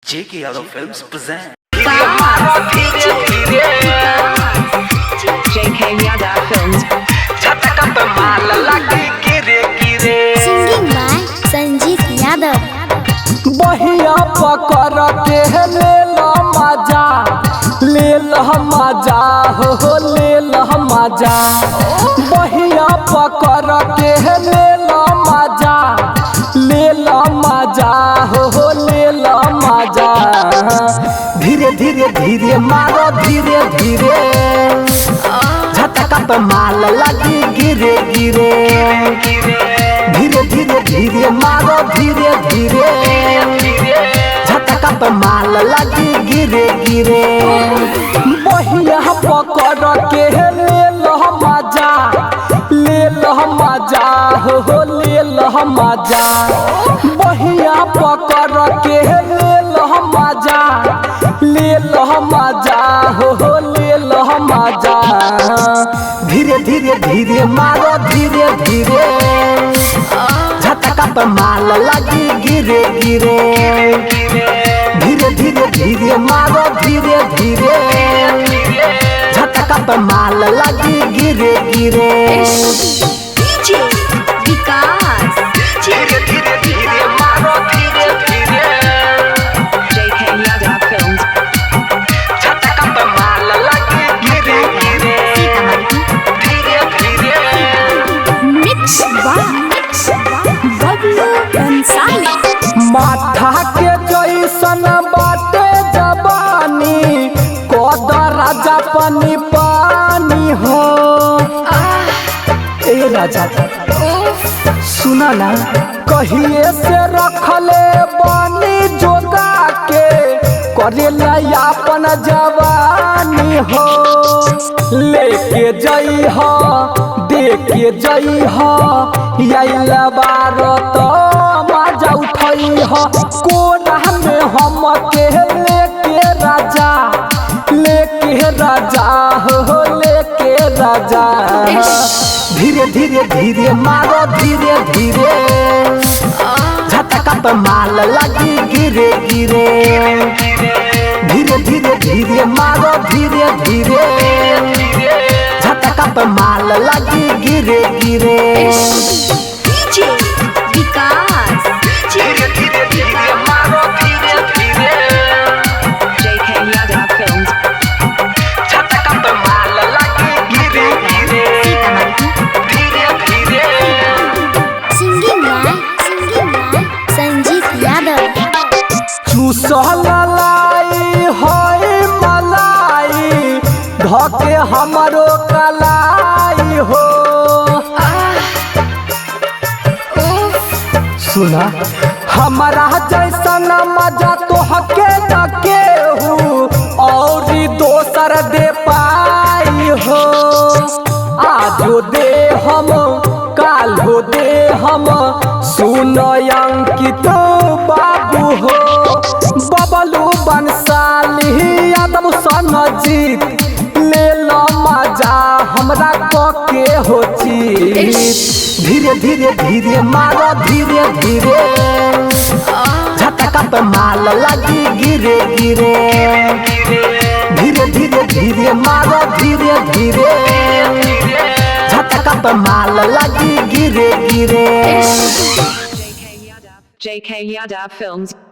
JK Yadav Films present. JK Yadav Films. Singing by Sanjeet Yadav. बहिया पकड़ के ले लो मजा, ले लो मजा हो ले लो मजा। बहिया पकड़ के ले लो मजा, ले लो मजा हो ले लो मजा। धीरे धीरे धीरे मारो धीरे धीरे, झटका पे माल लगी गिरे गिरे। धीरे धीरे धीरे मारो धीरे धीरे, झटका पे माल लगी गिरे गिरे। बहिया पकड़ के ले लो मजा, ले लो मजा हो ले लो मजा। बहिया पकड़ के ले लो मजा, ले लो मजा हो ले लो मजा। धीरे धीरे धीरे मारो धीरे धीरे, झटका पे माल लगी गिरे गिरे। धीरे धीरे धीरे मारो धीरे धीरे, झटका पे माल लगी गिरे गिरे। DJ Vikas. धीरे धीरे धीरे मारो धीरे धीरे, JK Yadav Films. झटका पे माल लगी गिरे गिरे। धीरे धीरे Mix by Bablu Bansali. माथा के जैसन बाटे जवानी, कोदा राजा पानी पानी हो। ए राजा सुना ना, कहिए से रखले बानी जोगा के, करेला अपन जवानी हो। लेके जई हो देके जई हो, आइला बार तो मजा उठई हो। कोना में हम के लेके राजा, लेके राजा हो लेके राजा। धीरे धीरे धीरे मारो धीरे धीरे, झटका पे माल लगी गिरे गिरे। धीरे धीरे धीरे मारो धीरे धीरे, झटका पे माल लगी गिरे गिरे। DJ Vikas. धीरे धीरे धीरे मारो धीरे धीरे, JK Yadav Films. झटका पे माल लगी गिरे गिरे। धीरे धीरे Singing by Sanjeet Yadav. चूसल लाई होई मलाई, धके हमरो कलाई हो। सुना हमारा जैसन मजा तो हके दके हूँ, और दोसर दे पाई हो। आजो दे हम कालो दे हम, सुन अंकित बाबू हो। बबलू बंसाली यादव सनजीत, ले लो मजा हमरा के हो चीत। धीरे धीरे धीरे मारो धीरे धीरे, झटका पे माल लगी गिरे गिरे। धीरे धीरे धीरे मारो धीरे धीरे, झटका पे माल लगी गिरे गिरे। JK Yadav Films.